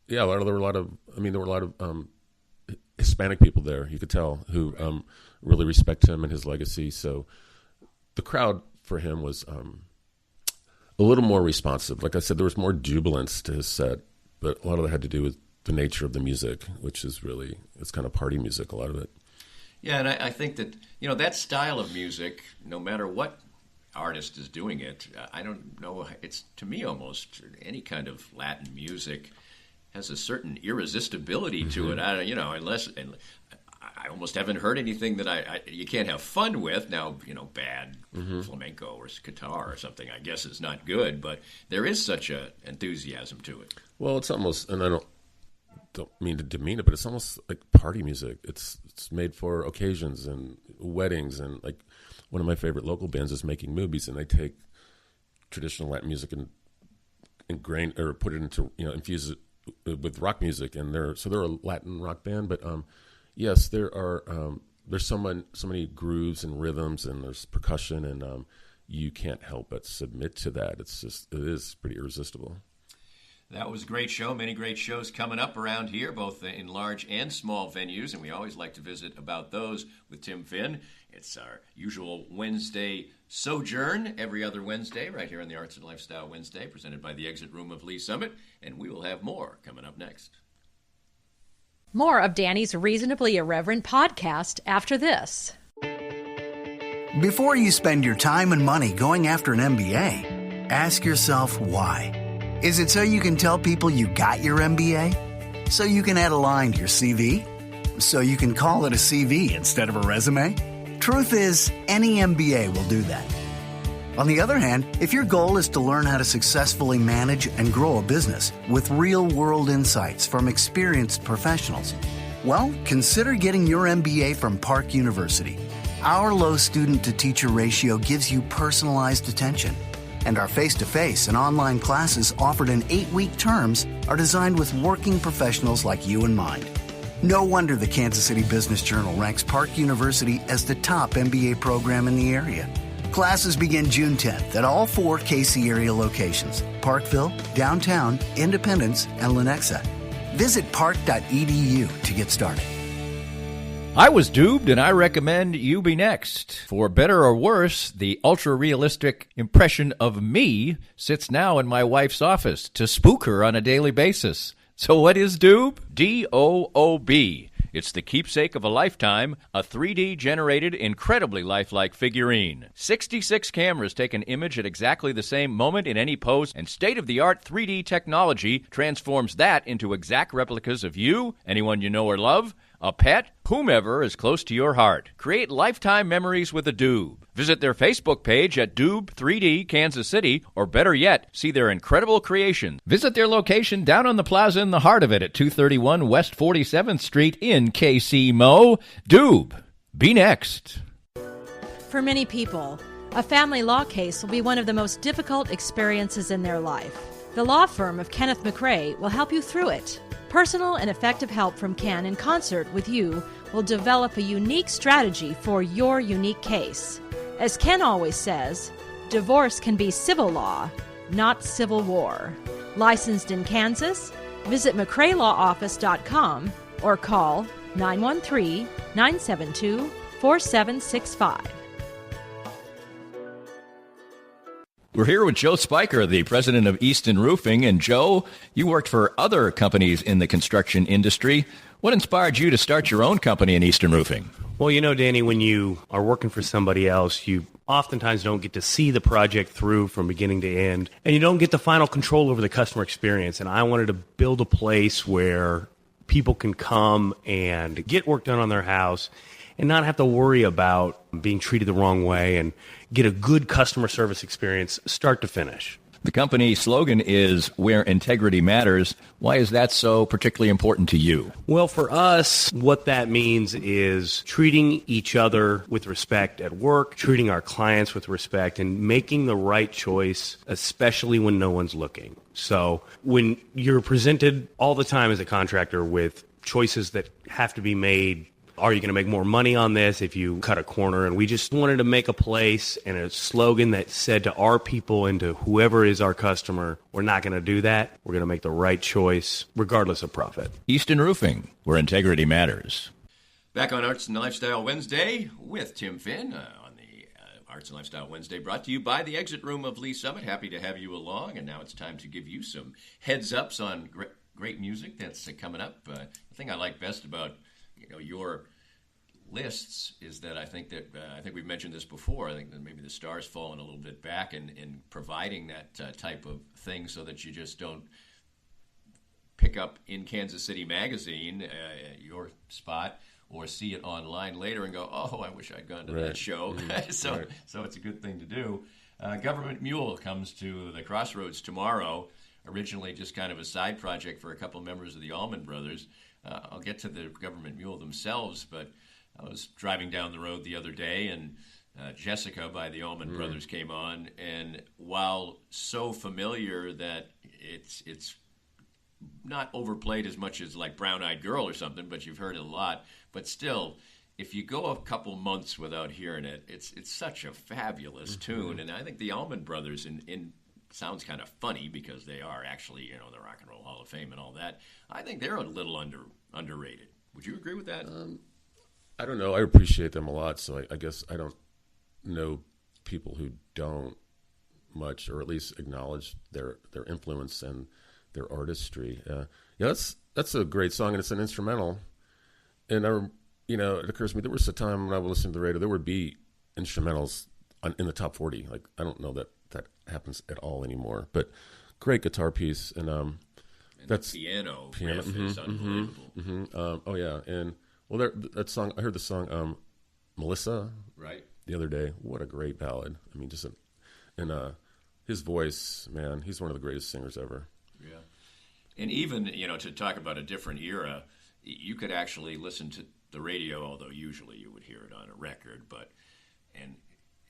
Yeah, there were a lot of. I mean, there were a lot of Hispanic people there. You could tell who really respect him and his legacy. So the crowd for him was a little more responsive. Like I said, there was more jubilance to his set, but a lot of that had to do with the nature of the music, which is really, it's kind of party music, a lot of it. Yeah, and I think that, that style of music, no matter what artist is doing it, I don't know, it's, to me, almost any kind of Latin music has a certain irresistibility to it. Unless I almost haven't heard anything that you can't have fun with. Now, bad flamenco or guitar or something, I guess, is not good, but there is such a enthusiasm to it. Well, it's almost, and I don't mean to demean it, but it's almost like party music. It's made for occasions and weddings, and like one of my favorite local bands is Making Movies, and they take traditional Latin music and ingrain or put it into infuse it with rock music, and they're a Latin rock band, but yes, there's so many grooves and rhythms, and there's percussion, and you can't help but submit to that. It is pretty irresistible. That was a great show. Many great shows coming up around here, both in large and small venues, and we always like to visit about those with Tim Finn. It's our usual Wednesday sojourn every other Wednesday right here on the Arts and Lifestyle Wednesday, presented by the Exit Room of Lee Summit, and we will have more coming up next. More of Danny's Reasonably Irreverent podcast after this. Before you spend your time and money going after an MBA, ask yourself why. Is it so you can tell people you got your MBA? So you can add a line to your CV? So you can call it a CV instead of a resume? Truth is, any MBA will do that. On the other hand, if your goal is to learn how to successfully manage and grow a business with real-world insights from experienced professionals, well, consider getting your MBA from Park University. Our low student-to-teacher ratio gives you personalized attention, and our face-to-face and online classes offered in 8-week terms are designed with working professionals like you in mind. No wonder the Kansas City Business Journal ranks Park University as the top MBA program in the area. Classes begin June 10th at all 4 KC area locations: Parkville, Downtown, Independence, and Lenexa. Visit park.edu to get started. I was duped, and I recommend you be next. For better or worse, the ultra-realistic impression of me sits now in my wife's office to spook her on a daily basis. So what is Doob? D-O-O-B. It's the keepsake of a lifetime, a 3D-generated, incredibly lifelike figurine. 66 cameras take an image at exactly the same moment in any pose, and state-of-the-art 3D technology transforms that into exact replicas of you, anyone you know or love, a pet, whomever is close to your heart. Create lifetime memories with a Doob. Visit their Facebook page at Doob 3D Kansas City, or better yet, see their incredible creations. Visit their location down on the plaza in the heart of it at 231 West 47th Street in KC Mo. Doob, be next. For many people, a family law case will be one of the most difficult experiences in their life. The law firm of Kenneth McRae will help you through it. Personal and effective help from Ken in concert with you will develop a unique strategy for your unique case. As Ken always says, divorce can be civil law, not civil war. Licensed in Kansas? Visit McRaeLawOffice.com or call 913-972-4765. We're here with Joe Spiker, the president of Easton Roofing. And Joe, you worked for other companies in the construction industry. What inspired you to start your own company in Easton Roofing? Well, Danny, when you are working for somebody else, you oftentimes don't get to see the project through from beginning to end, and you don't get the final control over the customer experience. And I wanted to build a place where people can come and get work done on their house and not have to worry about being treated the wrong way, and get a good customer service experience start to finish. The company slogan is "Where Integrity Matters." Why is that so particularly important to you? Well, for us, what that means is treating each other with respect at work, treating our clients with respect, and making the right choice, especially when no one's looking. So when you're presented all the time as a contractor with choices that have to be made are you going to make more money on this if you cut a corner? And we just wanted to make a place and a slogan that said to our people and to whoever is our customer, we're not going to do that. We're going to make the right choice regardless of profit. Easton Roofing, where integrity matters. Back on Arts and Lifestyle Wednesday with Tim Finn on the Arts and Lifestyle Wednesday, brought to you by the Exit Room of Lee Summit. Happy to have you along, and now it's time to give you some heads-ups on great music that's coming up. The thing I like best about your lists is that I think we've mentioned this before. I think that maybe the star's fallen a little bit back in providing that type of thing, so that you just don't pick up in Kansas City Magazine your spot, or see it online later and go, oh, I wish I'd gone to that show. Mm-hmm. So it's a good thing to do. Government Mule comes to the Crossroads tomorrow, originally just kind of a side project for a couple members of the Allman Brothers. I'll get to the Government Mule themselves, but I was driving down the road the other day, and Jessica by the Allman Brothers came on, and while so familiar that it's not overplayed as much as like Brown Eyed Girl or something, but you've heard it a lot. But still, if you go a couple months without hearing it, it's such a fabulous tune. And I think the Allman Brothers, in sounds kind of funny because they are actually, the Rock and Roll Hall of Fame and all that. I think they're a little underrated. Would you agree with that? I don't know. I appreciate them a lot, so I guess I don't know people who don't much, or at least acknowledge their influence and their artistry. That's a great song, and it's an instrumental. And it occurs to me there was a time when I was listening to the radio, there would be instrumentals in the top 40. Like, I don't know that happens at all anymore. But great guitar piece, and that's the piano riff is unbelievable. Oh yeah, and that song, I heard the song Melissa the other day. What a great ballad! I mean, his voice, man, he's one of the greatest singers ever. Yeah. And even, to talk about a different era, you could actually listen to the radio, although usually you would hear it on a record, and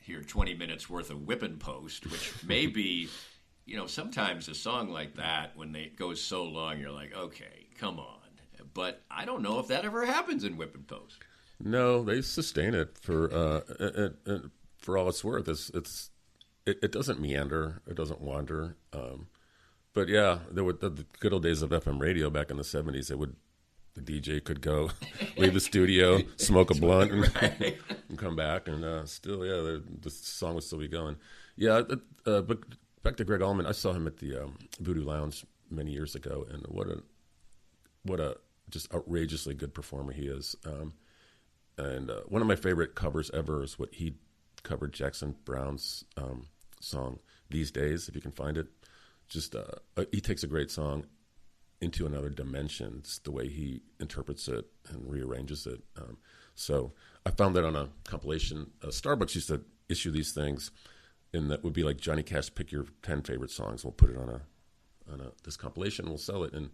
hear 20 minutes worth of Whippin' Post, which may be, sometimes a song like that, when it goes so long, you're like, okay, come on. But I don't know if that ever happens in Whippin' Post. No, they sustain it for all it's worth. It doesn't meander, it doesn't wander. But yeah, there were the good old days of FM radio back in the 70s. The DJ could go, leave the studio, smoke a blunt, and come back, and still, the song would still be going. Yeah, but back to Greg Allman, I saw him at the Voodoo Lounge many years ago, and what a just outrageously good performer he is. And one of my favorite covers ever is what he covered Jackson Browne's song "These Days," if you can find it. Just he takes a great song into another dimension. It's the way he interprets it and rearranges it. So I found that on a compilation. Starbucks used to issue these things, and that would be like Johnny Cash, pick your 10 favorite songs. We'll put it on this compilation, and we'll sell it. And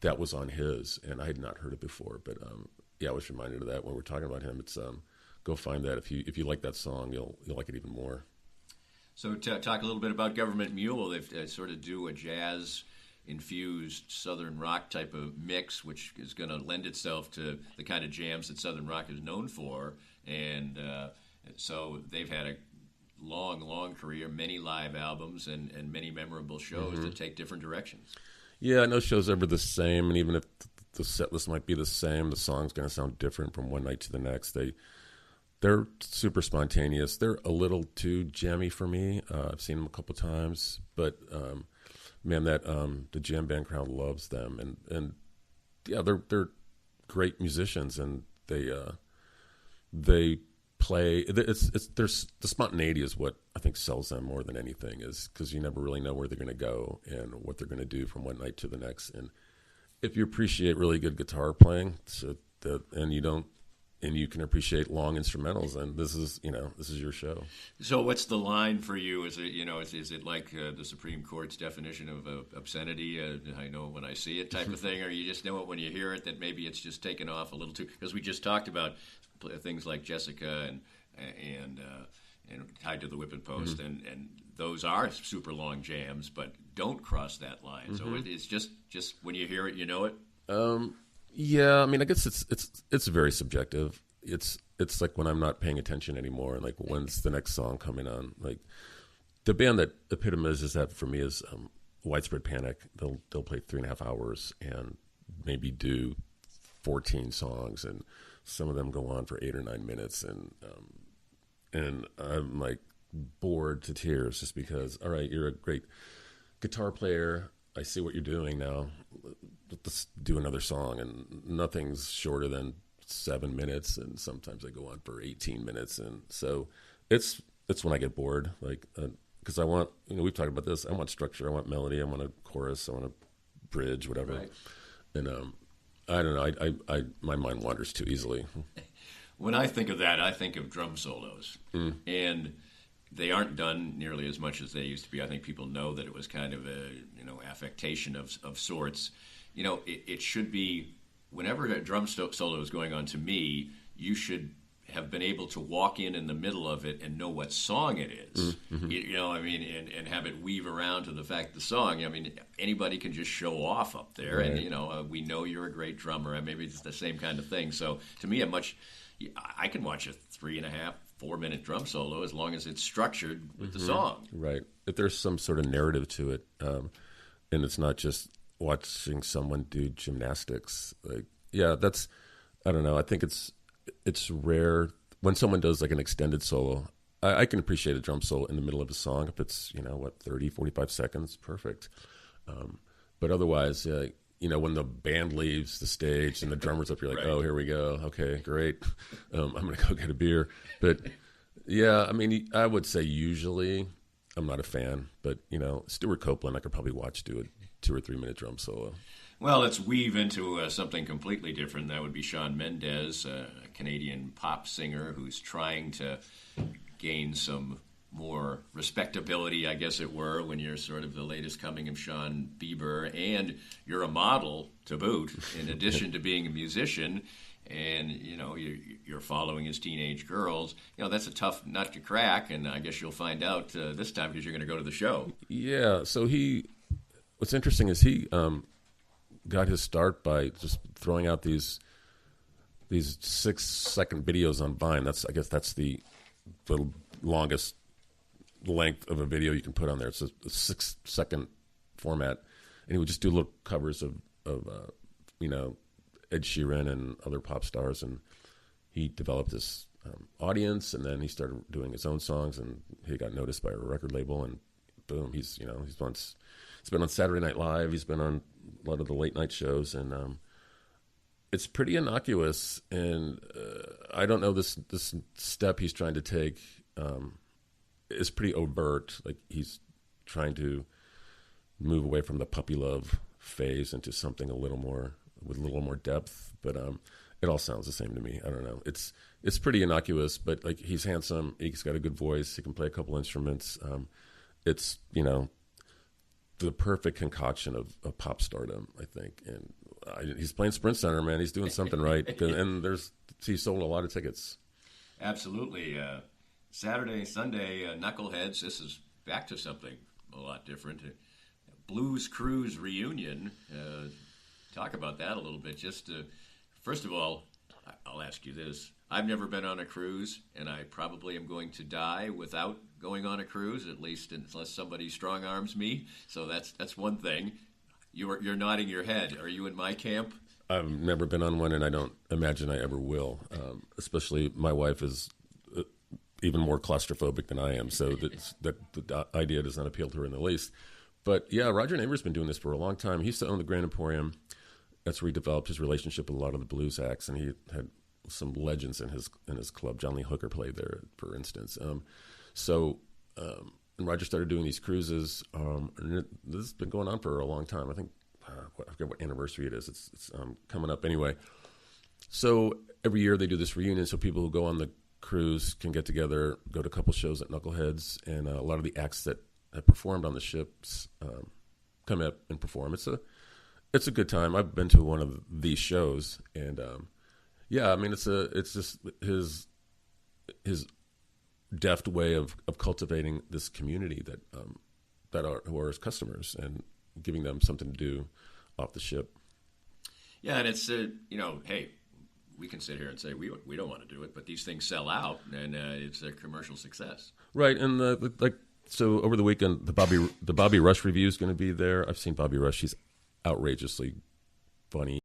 that was on his, and I had not heard it before. But I was reminded of that when we're talking about him. It's go find that if you like that song, you'll like it even more. So talk a little bit about Government Mule. They sort of do a jazz-infused Southern rock type of mix, which is going to lend itself to the kind of jams that Southern rock is known for. And so they've had a long career, many live albums, and many memorable shows that take different directions. Yeah, no show's ever the same, and even if the set list might be the same, the song's going to sound different from one night to the next. They're super spontaneous. They're a little too jammy for me. I've seen them a couple times, but man, that the jam band crowd loves them, and yeah, they're great musicians, and they play. The spontaneity is what I think sells them more than anything, is because you never really know where they're going to go and what they're going to do from one night to the next. And if you appreciate really good guitar playing, and you can appreciate long instrumentals, and this is your show. So what's the line for you? Is it is it like the Supreme Court's definition of obscenity? I know when I see it type of thing, or you just know it when you hear it that maybe it's just taken off a little too? Because we just talked about things like Jessica and Tied to the Whipping Post, and those are super long jams, but don't cross that line. So it's just when you hear it, you know it. Yeah, I mean, I guess it's very subjective. It's like when I'm not paying attention anymore, and like when's the next song coming on? Like the band that epitomizes that for me is Widespread Panic. They'll play 3.5 hours and maybe do 14 songs, and some of them go on for 8 or 9 minutes, and I'm like bored to tears just because. All right, you're a great guitar player. I see what you're doing now. Let's do another song, and nothing's shorter than 7 minutes, and sometimes I go on for 18 minutes, and so it's when I get bored, like because I want, we've talked about this. I want structure, I want melody, I want a chorus, I want a bridge, whatever, right. And I don't know, I my mind wanders too easily. When I think of that, I think of drum solos, and they aren't done nearly as much as they used to be. I think people know that it was kind of a affectation of sorts. It should be, whenever a drum solo is going on, to me, you should have been able to walk in the middle of it and know what song it is. Mm-hmm. And have it weave around to the fact the song. Anybody can just show off up there, right. And we know you're a great drummer. Maybe it's the same kind of thing. So to me, I can watch a 3.5, 4-minute drum solo as long as it's structured with the song. Right. If there's some sort of narrative to it, and it's not just watching someone do gymnastics. Like, yeah, I don't know. I think it's rare when someone does like an extended solo. I can appreciate a drum solo in the middle of a song if it's 30, 45 seconds, perfect. But otherwise, when the band leaves the stage and the drummer's up, you're like, right. Oh, here we go. Okay, great. I'm going to go get a beer. But yeah, I would say usually I'm not a fan, but Stuart Copeland, I could probably watch do a 2 or 3 minute drum solo. Well, let's weave into something completely different. That would be Shawn Mendes, a Canadian pop singer who's trying to gain some more respectability, I guess it were, when you're sort of the latest coming of Sean Bieber, and you're a model to boot, in addition to being a musician, and you're following his teenage girls. That's a tough nut to crack, and I guess you'll find out this time because you're going to go to the show. Yeah, so what's interesting is he got his start by just throwing out these 6-second videos on Vine. I guess that's the longest length of a video you can put on there. It's a 6-second format, and he would just do little covers of Ed Sheeran and other pop stars, and he developed this audience, and then he started doing his own songs, and he got noticed by a record label, and boom, he's been on Saturday Night Live, he's been on a lot of the late night shows, and it's pretty innocuous, and I don't know, this step he's trying to take is pretty overt. Like, he's trying to move away from the puppy love phase into something with a little more depth, but it all sounds the same to me. I don't know. It's pretty innocuous, but like, he's handsome, he's got a good voice, he can play a couple instruments. It's the perfect concoction of pop stardom, I think, and he's playing Sprint Center, man. He's doing something right, and he sold a lot of tickets. Absolutely. Saturday, Sunday, Knuckleheads. This is back to something a lot different. Blues Cruise reunion. Talk about that a little bit. Just first of all, I'll ask you this. I've never been on a cruise, and I probably am going to die without going on a cruise, at least unless somebody strong arms me. So that's one thing. You're nodding your head. Are you in my camp? I've never been on one, and I don't imagine I ever will. Especially my wife is even more claustrophobic than I am, so that the idea does not appeal to her in the least. But yeah, Roger Neighbor's been doing this for a long time. He used to own the Grand Emporium. That's where he developed his relationship with a lot of the blues acts, and he had some legends in his club. John Lee Hooker played there, for instance. And Roger started doing these cruises, and this has been going on for a long time. I think I forget what anniversary it is. It's coming up anyway. So every year they do this reunion, so people who go on the cruise can get together, go to a couple shows at Knuckleheads, and a lot of the acts that have performed on the ships come up and perform. It's a good time. I've been to one of these shows, and it's just his deft way of cultivating this community who are his customers and giving them something to do off the ship. Yeah, and it's hey, we can sit here and say we don't want to do it, but these things sell out, and it's a commercial success. Right, and so over the weekend, the Bobby Rush review is going to be there. I've seen Bobby Rush; he's outrageously funny.